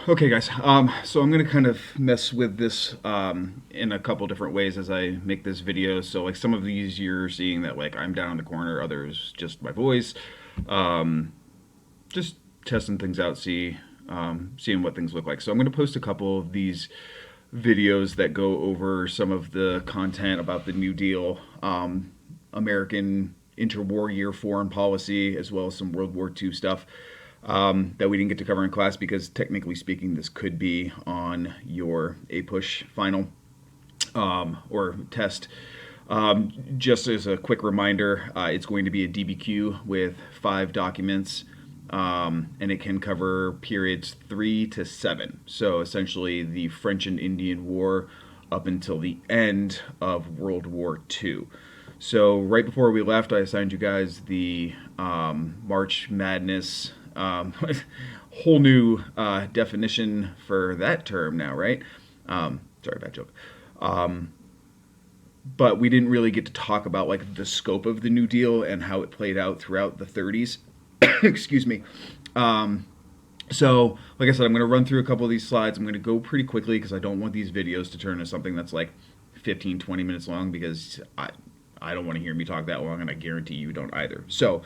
Okay, guys. So I'm gonna kind of mess with this in a couple different ways as I make this video. So like some of these you're seeing that like I'm down in the corner, others just my voice. Um, just testing things out, seeing what things look like. So I'm gonna post a couple of these videos that go over some of the content about the New Deal, American interwar year foreign policy, as well as some World War II stuff that we didn't get to cover in class because technically speaking, this could be on your APUSH final or test. Just as a quick reminder, it's going to be a DBQ with 5 documents, and it can cover periods 3 to 7. So essentially, the French and Indian War up until the end of World War II. So right before we left, I assigned you guys the March Madness, whole new definition for that term now, right? Sorry, bad joke. But we didn't really get to talk about like the scope of the New Deal and how it played out throughout the 30s. Excuse me. So, like I said, I'm going to run through a couple of these slides. I'm going to go pretty quickly because I don't want these videos to turn into something that's like 15, 20 minutes long because I don't want to hear me talk that long, and I guarantee you don't either. So,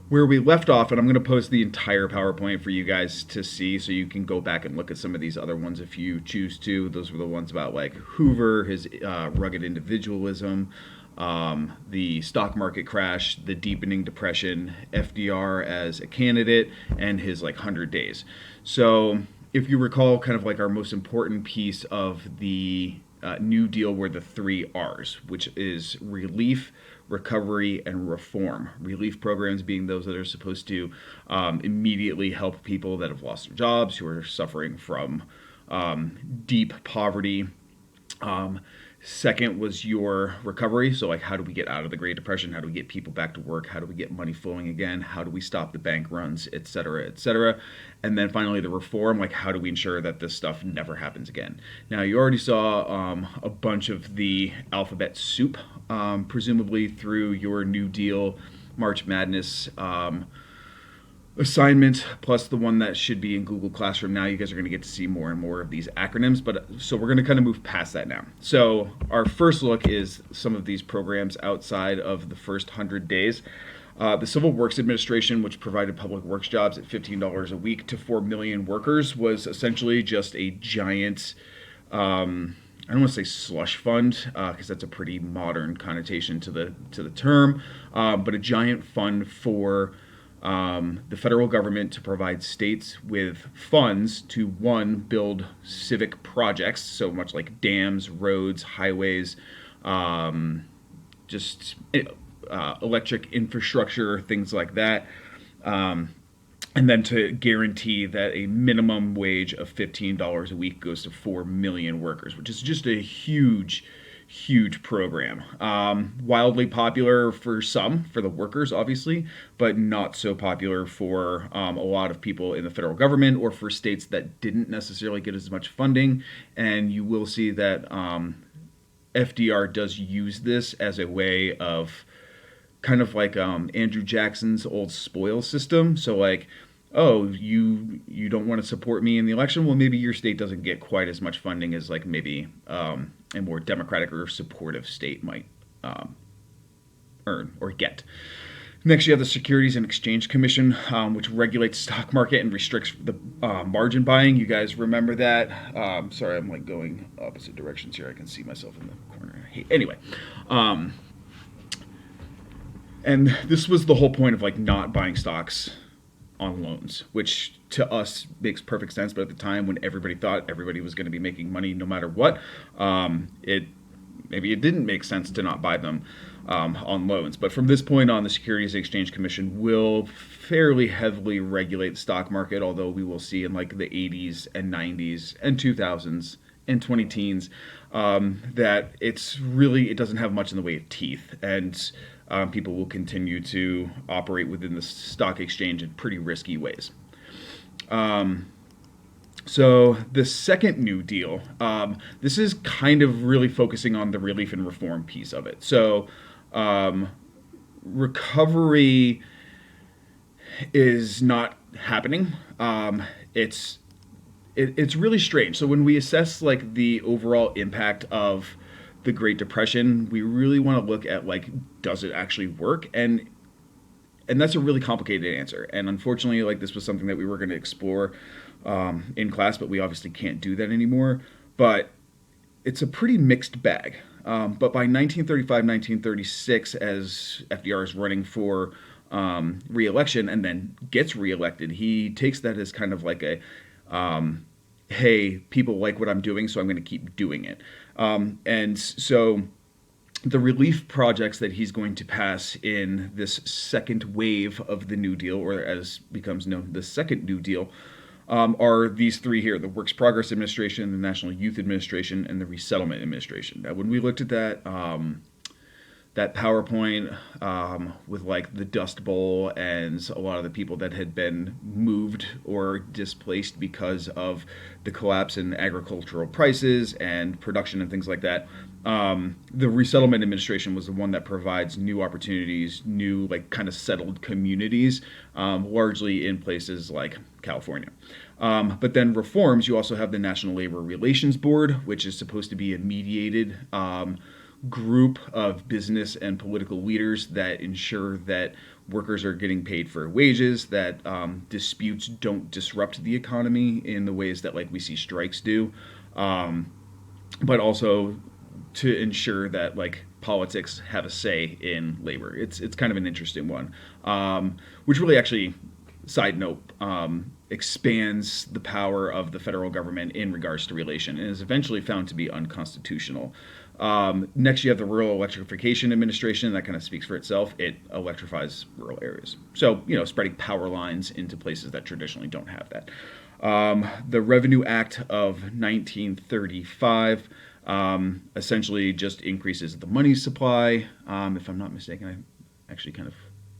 where we left off, and I'm going to post the entire PowerPoint for you guys to see so you can go back and look at some of these other ones if you choose to. Those were the ones about like Hoover, his rugged individualism, the stock market crash, the deepening depression, FDR as a candidate, and his like 100 days. So if you recall, kind of like our most important piece of the New Deal were the 3 R's, which is relief, recovery, and reform. Relief programs being those that are supposed to immediately help people that have lost their jobs, who are suffering from deep poverty. Second was your recovery. So, like, how do we get out of the Great Depression? How do we get people back to work? How do we get money flowing again? How do we stop the bank runs, et cetera, et cetera? And then finally, the reform. Like, how do we ensure that this stuff never happens again? Now, you already saw a bunch of the alphabet soup, presumably through your New Deal March Madness assignment, plus the one that should be in Google Classroom. Now you guys are going to get to see more and more of these acronyms, but so we're going to kind of move past that now. So our first look is some of these programs outside of the first 100 days. The Civil Works Administration, which provided public works jobs at $15 a week to 4 million workers, was essentially just a giant, I don't want to say slush fund because that's a pretty modern connotation to the term, but a giant fund for the federal government to provide states with funds to, one, build civic projects, so much like dams, roads, highways, just electric infrastructure, things like that. And then to guarantee that a minimum wage of $15 a week goes to 4 million workers, which is just a huge program. Wildly popular for some, for the workers, obviously, but not so popular for a lot of people in the federal government or for states that didn't necessarily get as much funding. And you will see that FDR does use this as a way of kind of like Andrew Jackson's old spoil system. So like, oh, you don't want to support me in the election? Well, maybe your state doesn't get quite as much funding as like maybe a more democratic or supportive state might earn or get. Next, you have the Securities and Exchange Commission, which regulates the stock market and restricts the margin buying. You guys remember that? Sorry, I'm like going opposite directions here. I can see myself in the corner. Anyway, and this was the whole point of like not buying stocks on loans, which to us makes perfect sense. But at the time when everybody thought everybody was going to be making money no matter what, maybe it didn't make sense to not buy them on loans. But from this point on, the Securities and Exchange Commission will fairly heavily regulate the stock market, although we will see in like the 80s and 90s and 2000s and 20 teens that it doesn't have much in the way of teeth. And people will continue to operate within the stock exchange in pretty risky ways. So the second New Deal, this is kind of really focusing on the relief and reform piece of it. So recovery is not happening. It's it's really strange. So when we assess like the overall impact of the Great Depression, we really want to look at like, does it actually work? And that's a really complicated answer. And unfortunately, like this was something that we were going to explore in class, but we obviously can't do that anymore. But it's a pretty mixed bag. But by 1935, 1936, as FDR is running for re-election and then gets re-elected, he takes that as kind of like a, hey, people like what I'm doing, so I'm going to keep doing it. And so the relief projects that he's going to pass in this second wave of the New Deal, or as becomes known, the Second New Deal, are these three here: the Works Progress Administration, the National Youth Administration, and the Resettlement Administration. Now, when we looked at that that PowerPoint with like the Dust Bowl and a lot of the people that had been moved or displaced because of the collapse in agricultural prices and production and things like that, the Resettlement Administration was the one that provides new opportunities, new like kind of settled communities, largely in places like California. But then reforms, you also have the National Labor Relations Board, which is supposed to be a mediated group of business and political leaders that ensure that workers are getting paid for wages, that disputes don't disrupt the economy in the ways that like we see strikes do, but also to ensure that like politics have a say in labor. It's kind of an interesting one, which really actually, side note, expands the power of the federal government in regards to relation and is eventually found to be unconstitutional. Next, you have the Rural Electrification Administration. That kind of speaks for itself. It electrifies rural areas. So, spreading power lines into places that traditionally don't have that. The Revenue Act of 1935 essentially just increases the money supply. If I'm not mistaken, I actually kind of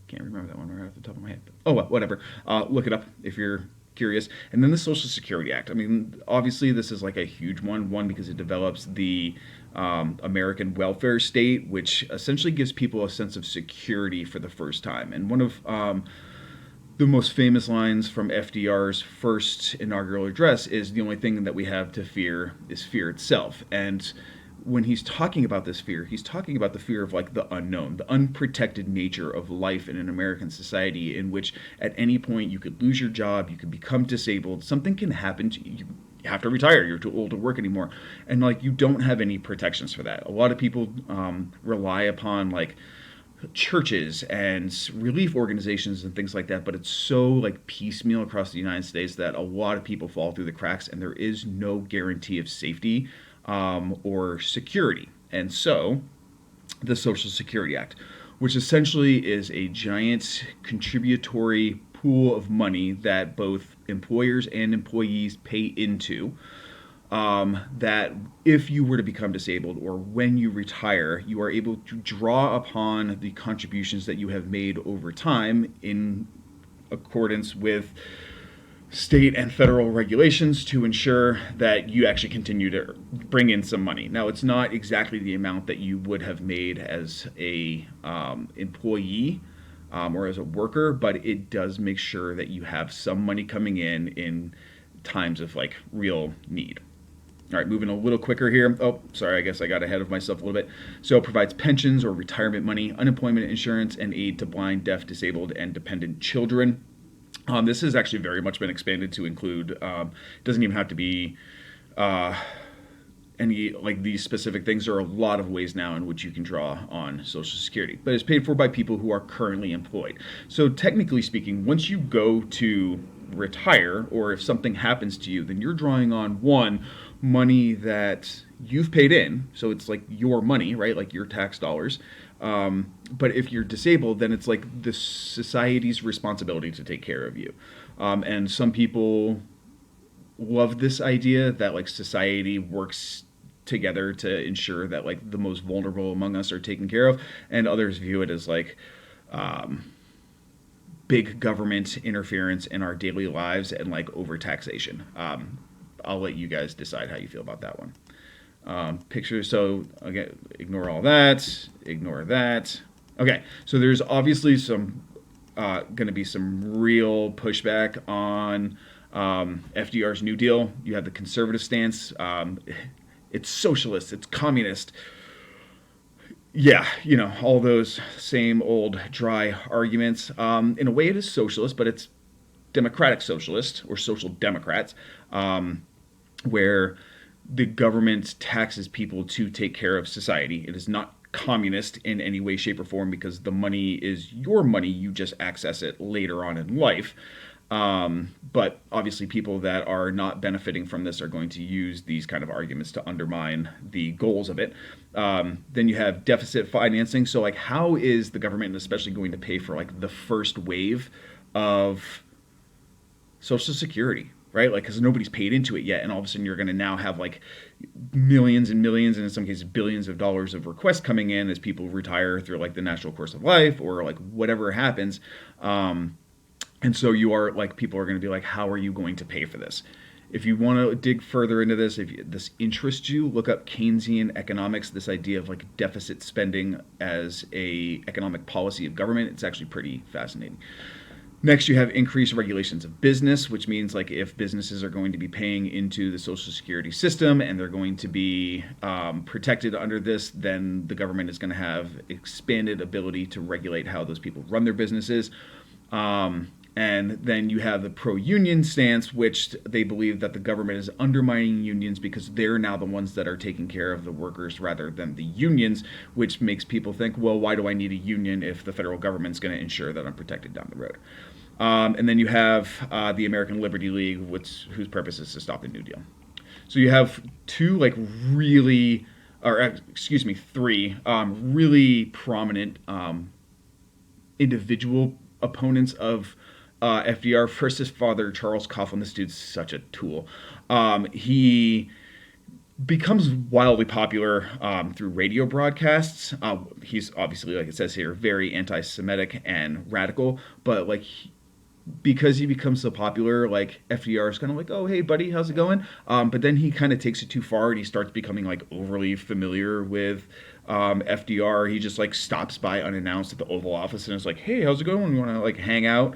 can't remember that one right off the top of my head. Oh, well, whatever. Look it up if you're curious. And then the Social Security Act. I mean, obviously, this is like a huge one. One, because it develops the American welfare state, which essentially gives people a sense of security for the first time. And one of the most famous lines from FDR's first inaugural address is, the only thing that we have to fear is fear itself. And when he's talking about this fear, he's talking about the fear of like the unknown, the unprotected nature of life in an American society, in which at any point you could lose your job, you could become disabled, something can happen to you. You have to retire, you're too old to work anymore, and like you don't have any protections for that. A lot of people rely upon like churches and relief organizations and things like that, but it's so like piecemeal across the United States that a lot of people fall through the cracks, and there is no guarantee of safety or security. And so the Social Security Act, which essentially is a giant contributory pool of money that both employers and employees pay into, that if you were to become disabled or when you retire, you are able to draw upon the contributions that you have made over time in accordance with state and federal regulations to ensure that you actually continue to bring in some money. Now, it's not exactly the amount that you would have made as a employee or as a worker, but it does make sure that you have some money coming in times of like real need. All right, moving a little quicker here. Oh, sorry, I guess I got ahead of myself a little bit. So it provides pensions or retirement money, unemployment insurance, and aid to blind, deaf, disabled, and dependent children. This has actually very much been expanded to include, doesn't even have to be any like these specific things. There are a lot of ways now in which you can draw on Social Security, but it's paid for by people who are currently employed. So technically speaking, once you go to retire, or if something happens to you, then you're drawing on one, money that you've paid in, so it's like your money, right, like your tax dollars. But if you're disabled, then it's like the society's responsibility to take care of you. And some people love this idea that like society works together to ensure that like the most vulnerable among us are taken care of, and others view it as like big government interference in our daily lives and like overtaxation. I'll let you guys decide how you feel about that one. Pictures, so again, ignore all that, ignore that. Okay, so there's obviously some going to be some real pushback on FDR's New Deal, you have the conservative stance. It's socialist, it's communist. Yeah, all those same old dry arguments. In a way, it is socialist, but it's democratic socialist or social democrats, where the government taxes people to take care of society. It is not communist in any way, shape, or form because the money is your money. You just access it later on in life. But obviously, people that are not benefiting from this are going to use these kind of arguments to undermine the goals of it. Then you have deficit financing. So, like, how is the government especially going to pay for like the first wave of Social Security, right? Like, because nobody's paid into it yet, and all of a sudden you're going to now have like millions and millions, and in some cases billions of dollars of requests coming in as people retire through like the natural course of life or like whatever happens. And so you are like, people are going to be like, how are you going to pay for this? If you want to dig further into this, if this interests you, look up Keynesian economics, this idea of like deficit spending as a economic policy of government. It's actually pretty fascinating. Next, you have increased regulations of business, which means like if businesses are going to be paying into the Social Security system and they're going to be protected under this, then the government is going to have expanded ability to regulate how those people run their businesses. And then you have the pro-union stance, which they believe that the government is undermining unions because they're now the ones that are taking care of the workers rather than the unions, which makes people think, well, why do I need a union if the federal government's going to ensure that I'm protected down the road? And then you have the American Liberty League, whose purpose is to stop the New Deal. So you have three really prominent individual opponents of FDR. First, his father, Charles Coughlin. This dude's such a tool. He becomes wildly popular through radio broadcasts. He's obviously, like it says here, very anti-Semitic and radical, but like because he becomes so popular, like FDR is kind of like, oh, hey, buddy, how's it going? But then he kind of takes it too far and he starts becoming like overly familiar with FDR. He just like stops by unannounced at the Oval Office and is like, hey, how's it going? You want to like hang out?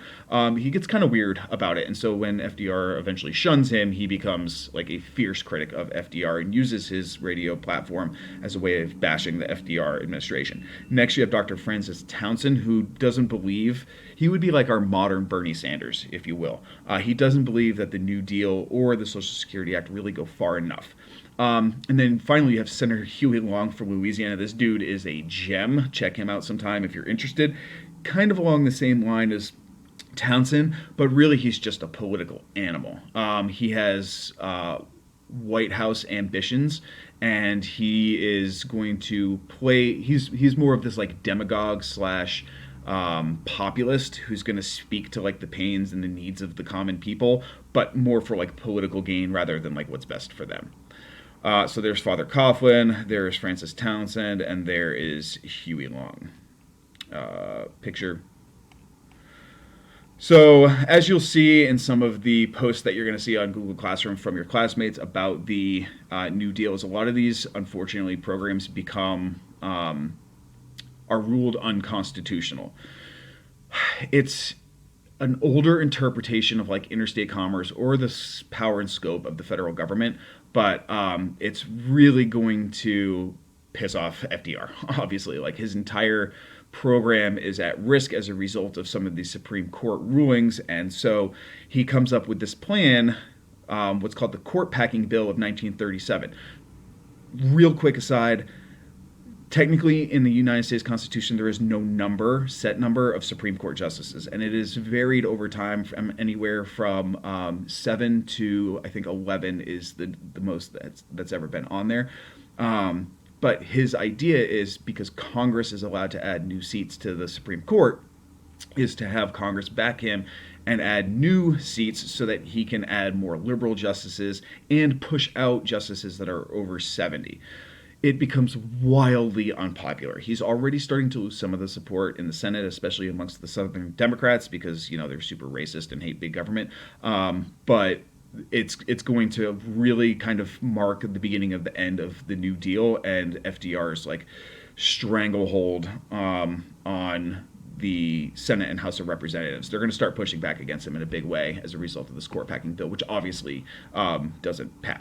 He gets kind of weird about it. And so when FDR eventually shuns him, he becomes like a fierce critic of FDR and uses his radio platform as a way of bashing the FDR administration. Next, you have Dr. Francis Townsend, who doesn't believe, he would be like our modern Bernie Sanders, if you will. He doesn't believe that the New Deal or the Social Security Act really go far enough. And then finally, you have Senator Huey Long from Louisiana. This dude is a gem. Check him out sometime if you're interested. Kind of along the same line as Townsend, but really he's just a political animal. He has White House ambitions, and he is going to play. He's more of this like demagogue slash populist who's going to speak to like the pains and the needs of the common people, but more for like political gain rather than like what's best for them. So there's Father Coughlin, there's Francis Townsend, and there is Huey Long. Picture. So as you'll see in some of the posts that you're going to see on Google Classroom from your classmates about the New Deals, a lot of these, unfortunately, programs are ruled unconstitutional. It's an older interpretation of like interstate commerce or the power and scope of the federal government, but it's really going to piss off FDR. Obviously, like his entire program is at risk as a result of some of these Supreme Court rulings, and so he comes up with this plan, what's called the Court Packing Bill of 1937. Real quick aside, technically, in the United States Constitution, there is no set number of Supreme Court justices, and it is varied over time from anywhere from 7 to, I think, 11 is the most that's ever been on there. But his idea is, because Congress is allowed to add new seats to the Supreme Court, is to have Congress back him and add new seats so that he can add more liberal justices and push out justices that are over 70. It becomes wildly unpopular. He's already starting to lose some of the support in the Senate, especially amongst the Southern Democrats, because they're super racist and hate big government. But it's going to really kind of mark the beginning of the end of the New Deal and FDR's like stranglehold on the Senate and House of Representatives. They're going to start pushing back against him in a big way as a result of this court packing bill, which obviously doesn't pass.